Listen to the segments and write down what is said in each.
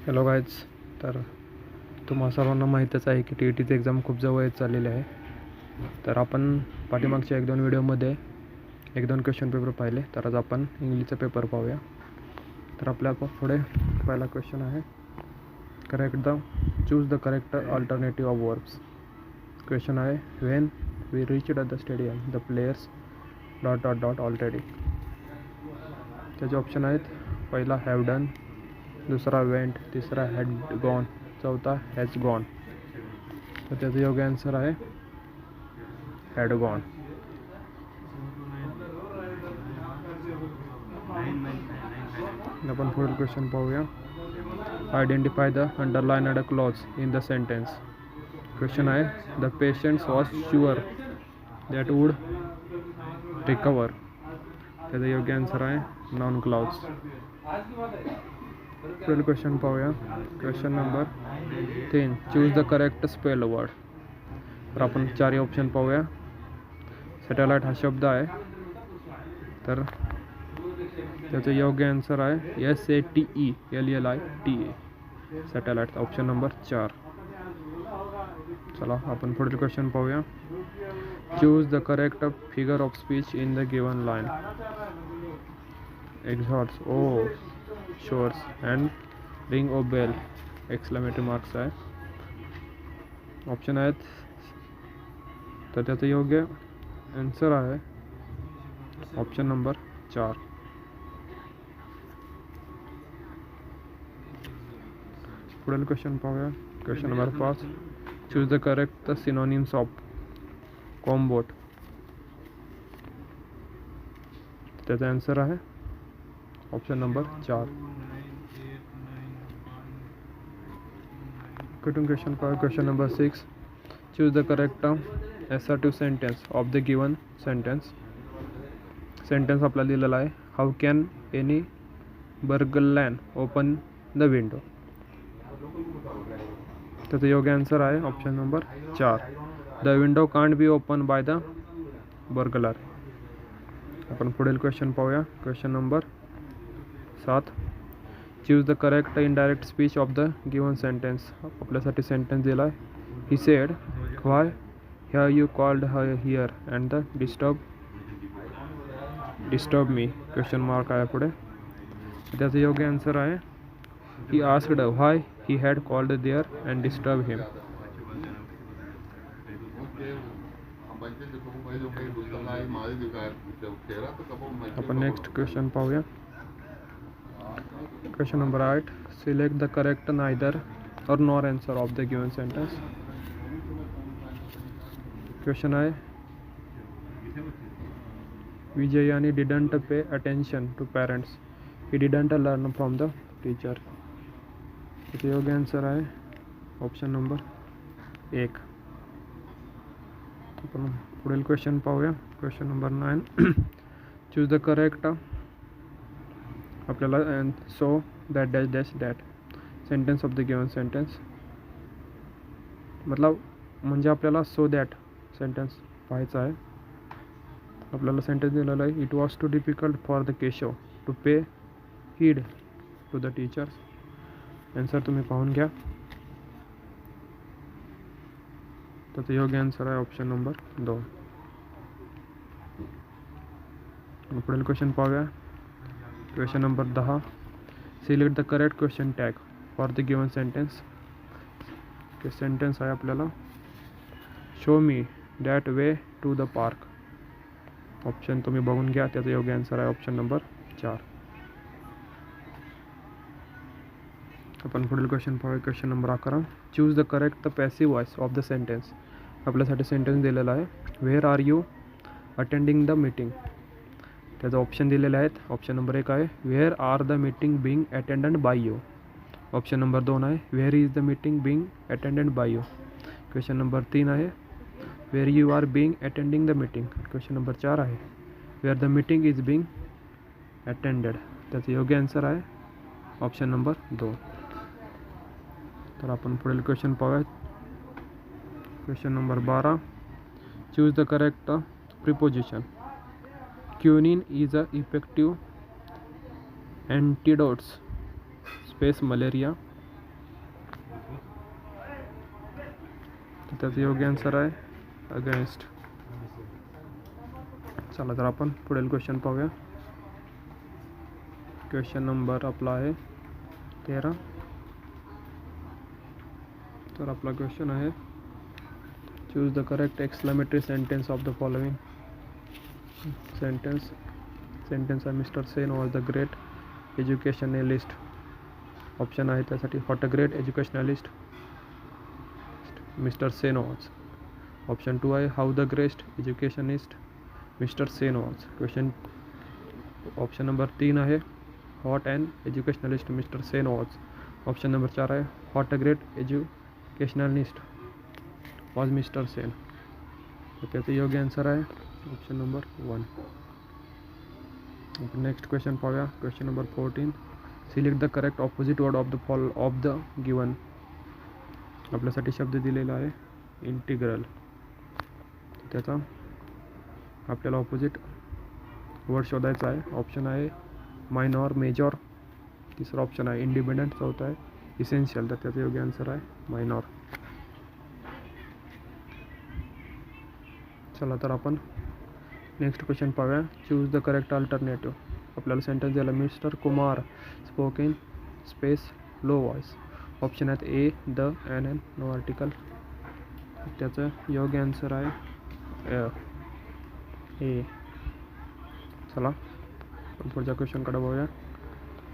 Hello guys. तर तुम्हा सर्वांना माहीतच आहे की TETची एक्झाम खूप जवळ येत चाललेली आहे. तर आपण पाठीमागच्या 1-2 व्हिडिओमध्ये 1-2 क्वेश्चन पेपर पाहिले. तर आज आपण इंग्लिशचा पेपर पाहूया. तर आपल्या पुढे पहिला क्वेश्चन आहे, choose the correct alternative of verbs. Question आहे, when we reached the stadium the players ... already. त्याचे ऑप्शन आहेत, पहिला हॅव डन, दुसरा वेंट, तिसरा हॅड गॉन, चौथा हॅज गॉन. तर त्याचं योग्य आन्सर आहे हॅड गॉन. आपण पुढील क्वेश्चन पाहूया. Identify the underlined clause in the sentence. Question आहे, the patients was sure that would recover. त्याचं योग्य आन्सर आहे नॉन क्लॉज. पुढील क्वेश्चन पाहूया. Question number 3, choose the correct spell word. तर आपण 4 ऑप्शन पाहूया. सॅटेलाइट हा शब्द आहे, तर त्याचं योग्य आन्सर आहे SATELLITE, सॅटेलाइट, ऑप्शन नंबर 4. चला आपण पुढील क्वेश्चन पाहूया. Choose the correct figure of speech in the given line. एक्झॉट्स, O, shores and ring O bell, exclamatory marks आहे, ऑप्शन आहेत. तर त्याचं योग्य आन्सर आहे ऑप्शन नंबर 4. पुढील क्वेश्चन पाहूया. Question number 5, choose the correct synonyms of combat. त्याचा आन्सर आहे ऑप्शन नंबर 4. क्वेश्चन पाहूया. Question number 6, choose the correct assertive sentence of the given sentence. Sentence आपल्याला दिलेला आहे, how can any burglar open the window. त्याचं योग्य answer आहे option number 4, the window can't be open by the burglar. आपण पुढील question पाहूया. Question number 7, choose the correct indirect speech of the given sentence. आपल्यासाठी सेंटेन्स दिला आहे, he said why here you called her here and the disturb me, question mark आहे पुढे. त्याचं योग्य आन्सर आहे, he asked why he had called there and disturbed him. आपण next question पाहूया. Question number 8, select the correct neither or nor answer of the given sentence. Question आहे, Vijayani didn't pay attention to parents. He didn't learn from the teacher. त्याचे योग्य answer आहे option number 1. आपण पुढील question पाहूया. Question number 9, choose the correct, आपल्याला so that dash dash that sentence of the given sentence. म्हणजे आपल्याला so that sentence पाहायचं आहे. आपल्याला सेंटेन्स दिलेलं आहे, it was too difficult for the Keshav to pay heed to the teachers. Answer तुम्ही पाहून घ्या. त्याचं योग्य आन्सर आहे ऑप्शन नंबर 2. पुढील क्वेश्चन पाहूया. Question number 10, select the correct question tag for the given sentence. Sentence आहे आपल्याला, show me that way to the park. Option तुम्ही बघून घ्या. त्याचं योग्य आन्सर आहे ऑप्शन नंबर 4. आपण पुढील क्वेश्चन पाहूया. Question number 11, choose the correct passive voice of the sentence. आपल्यासाठी सेंटेन्स दिलेला आहे, where are you attending the meeting. त्याचं ऑप्शन दिलेले आहेत. ऑप्शन नंबर 1 आहे, where are the meeting being attended by you. Option number 2 आहे, where is the meeting being attended by you. Question number 3 आहे, where you are being attending the meeting. Question number 4 आहे, where the meeting is being attended. त्याचं योग्य answer आहे option number 2. तर आपण पुढील question पाहूया. Question number 12, choose the correct preposition. Quinine is a effective antidotes space malaria. त्याचं योग्य आन्सर आहे अगेन्स्ट. चला तर आपण पुढील क्वेश्चन पाहूया. क्वेश्चन नंबर आपला आहे 13. तर आपला क्वेश्चन आहे choose the correct exclamatory sentence of the following. Sentence आहे mister Sen was the great educationalist. Option आहे त्यासाठी what a great educationalist mister Sen was. Option 2 आहे how the great educationist mister Sen was. Option number 3 आहे what an educationalist mister Sen was. Option number 4 आहे what a great educationalist was mister Sen. तर त्याचं योग्य answer आहे option number 1. Next question पाहूया. Question number 14. Select the correct opposite word of the given. आपल्यासाठी शब्द दिलेला आहे इंटिग्रल. त्याचा आपल्याला ऑपोजिट वर्ड शोधायचा आहे. ऑप्शन आहे मायनॉर, मेजॉर. तिसरा ऑप्शन आहे इंडिपेंडंट. चौथा आहे इसेन्शियल. तर त्याचा योग्य आन्सर आहे मायनॉर. चला तर आपण नेक्स्ट क्वेश्चन पाहूया. Choose the correct alternative. आपल्याला सेंटेन्स दिला mister Kumar spoke in space low voice. Option आहेत ए, द, एन, नो आर्टिकल. त्याचं योग्य आन्सर आहे ए. चला पुढच्या क्वेश्चनकडे बघूया.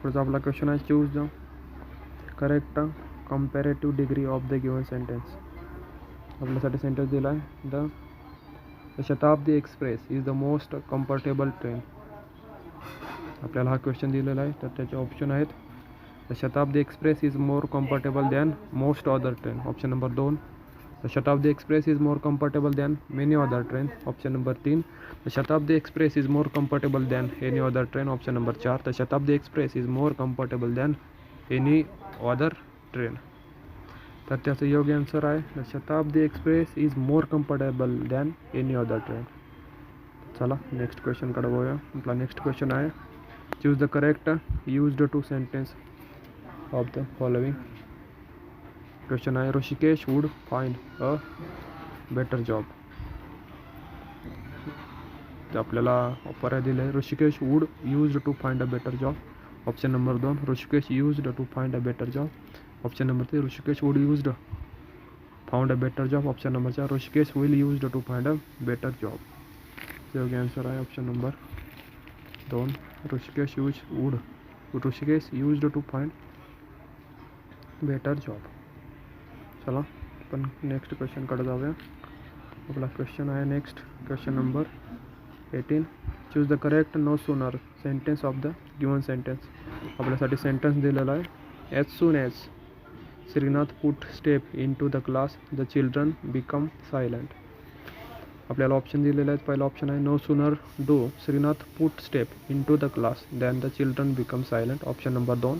पुढचा आपला क्वेश्चन आहे choose the correct comparative degree of the given sentence. आपल्यासाठी सेंटेन्स दिला आहे the Shatabdi express is the most comfortable train. आपल्याला हा क्वेश्चन दिलेला आहे. तर त्याचे ऑप्शन आहेत the Shatabdi express is more comfortable than most other train. Option number 2 the Shatabdi express is more comfortable than many other train. Option number 3 the Shatabdi express is more comfortable than any other train. Option number 4 the Shatabdi express is more comfortable than any other train. तर त्याचं योग्य answer आहे the Shatabdi express is more comfortable than any other train. चला next क्वेश्चनकडे बघूया. आपला next question आहे choose the correct used to sentence of the following. Question आहे Rishikesh would find a better job. आपल्याला पर्याय दिले आहे Rishikesh would used to find a better job. Option number 2 Rishikesh used to find a better job. Option number 3 Rishikesh would used found a better job. Option number 4 Rishikesh will used to find a better job. योग्य answer आहे option number 2 Rishikesh used to find better job. चला आपण next क्वेश्चनकडे जाऊया. आपला question आहे next question number 18. Choose the correct no sooner sentence of the given sentence. आपल्यासाठी sentence दिलेला आहे as soon as Shrinath put step into the class the children become silent. आपल्याला ऑप्शन दिलेले आहेत. पहिला ऑप्शन आहे no sooner do Shrinath put step into the class than the children become silent. Option number 2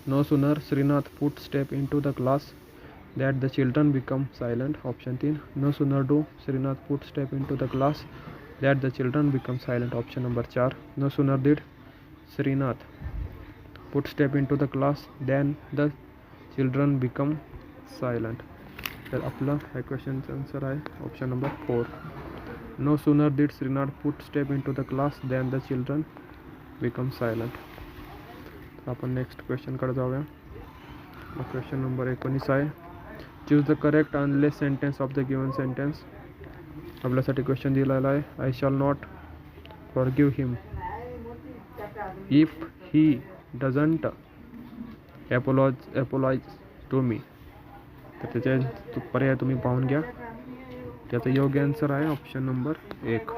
no sooner Shrinath put step into the class that the children become silent. Option 3 no sooner do Shrinath put step into the class that the children become silent. Option number 4 no sooner did Shrinath put step into the class than the children become silent. तर आपलं ह्या क्वेश्चनचं answer आहे option number 4 no sooner did Shrinath put step into the class than the children become silent. तर आपण next क्वेश्चनकडे जाऊया. Question number 19 आहे choose the correct unless sentence of the given sentence. आपल्यासाठी क्वेश्चन दिलेला आहे I shall not forgive him if he doesn't apologise to me. तर त्याचे पर्याय तुम्ही पाहून घ्या. त्याचं योग्य आन्सर आहे ऑप्शन नंबर 1.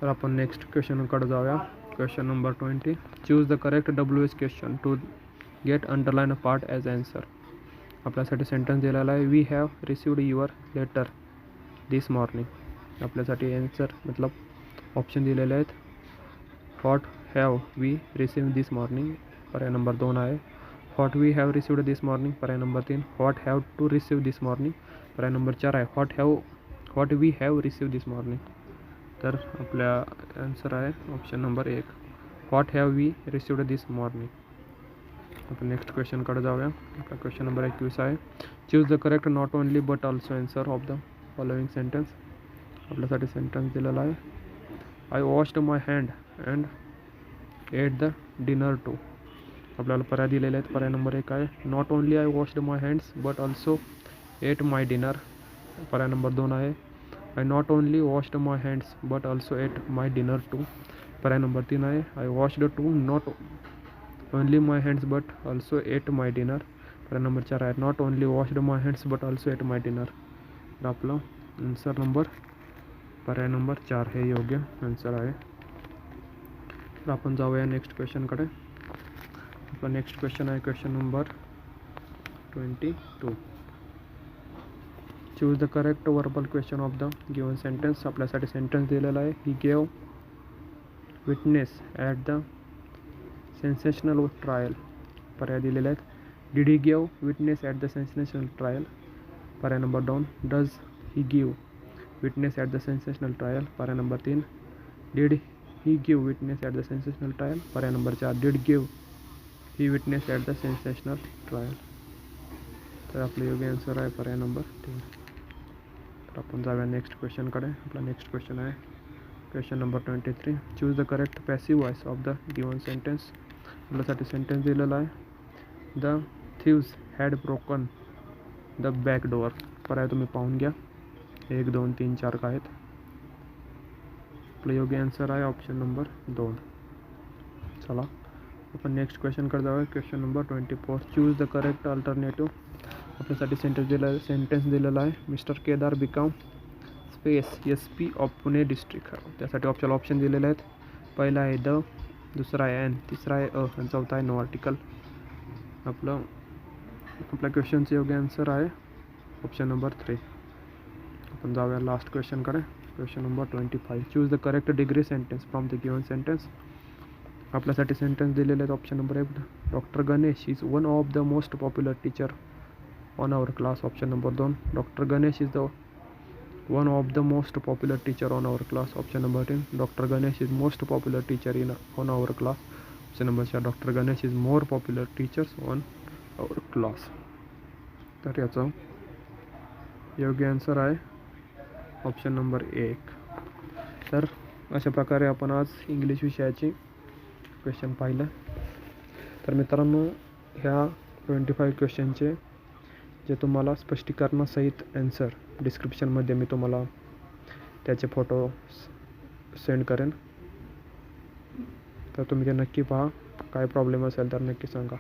तर आपण नेक्स्ट क्वेश्चनकडे जाऊया. Question number 20. Choose the correct WH question to get underline a part as answer. आपल्यासाठी सेंटेन्स दिलेला आहे we have received your letter this morning. आपल्यासाठी आन्सर मतलब ऑप्शन दिलेले आहेत what have we received this morning. पर्याय नंबर 2 आहे what we have received this morning. पर्याय number 3 what have to receive this morning. पर्याय नंबर 4 आहे what we have receive this morning. तर आपल्या आन्सर आहे option number 1 what have we received this morning. आपण next क्वेश्चनकडे जाऊया. आपला क्वेश्चन नंबर 21 आहे. Choose the correct not only but also answer of the following sentence. आपल्यासाठी सेंटेन्स दिलेला आहे. I washed my hand and ate the dinner too. आपल्याला पर्याय दिलेले आहेत. पर्याय नंबर 1 आहे not only I washed my hands but also ate my dinner. पर्याय नंबर 2 आहे I not only washed my hands but also ate my dinner too. पर्याय number 3 आहे I washed too not only my hands but also ate my dinner. पर्याय number 4 आहे not only washed my hands but also ate my dinner. तर आपलं answer number पर्याय number 4 हे योग्य answer आहे. तर आपण जाऊया नेक्स्ट क्वेश्चनकडे. आपला नेक्स्ट क्वेश्चन आहे question number 22. Choose the correct verbal question of the given sentence. आपल्यासाठी सेंटेन्स दिलेला आहे he gave witness at the sensational trial. पर्याय दिलेले आहेत did he give witness at the sensational trial. पर्याय number 2 does he give witness at the sensational trial. पर्याय number 3 did he give witness at the sensational trial. पर्याय number 4 did give he witness at the sensational trial. तर आपलं योग्य answer आहे पर्याय number 3. तर आपण जाऊया नेक्स्ट क्वेश्चनकडे. आपला नेक्स्ट क्वेश्चन आहे question number 23. Choose the correct passive voice of the given sentence. आपल्यासाठी सेंटेन्स दिलेला आहे the thieves had broken the back door. पर्याय तुम्ही पाहून घ्या 1 2 3 4 काय आहेत. आपलं योग्य आन्सर आहे ऑप्शन नंबर 2. चला आपण नेक्स्ट क्वेश्चनकडे जाऊया. Question number 24. Choose the correct alternative. आपल्यासाठी सेंटेन्स दिलेला आहे mister Kedar become space SP of Pune district. त्यासाठी ऑप्शन दिलेले आहेत. पहिला आहे द, दुसरा आहे एन, तिसरा आहे आणि चौथा आहे नो आर्टिकल. आपल्या क्वेश्चनचं योग्य आन्सर आहे ऑप्शन नंबर 3. आपण जाऊया लास्ट क्वेश्चनकडे. Question number 25. Choose the correct degree sentence from the given sentence. आपल्यासाठी सेंटेन्स दिलेले आहेत. Option number 1 doctor Ganesh is one of the most popular teacher on our class. Option number 2 doctor Ganesh is the one of the most popular teacher on our class. Option number 10 doctor Ganesh is most popular teacher on our class. Option number 4 doctor Ganesh is more popular teachers on our class. तर याचं योग्य answer आहे option number 1. तर अशा प्रकारे आपण आज English विषयाचे क्वेश्चन पाहिलं. तर मित्रांनो ह्या 25 क्वेश्चनचे जे तुम्हाला स्पष्टीकरणासहित आन्सर डिस्क्रिप्शनमध्ये मी तुम्हाला त्याचे फोटो सेंड करेन. तर तुम्ही ते नक्की पहा. काय प्रॉब्लेम असेल तर नक्की सांगा.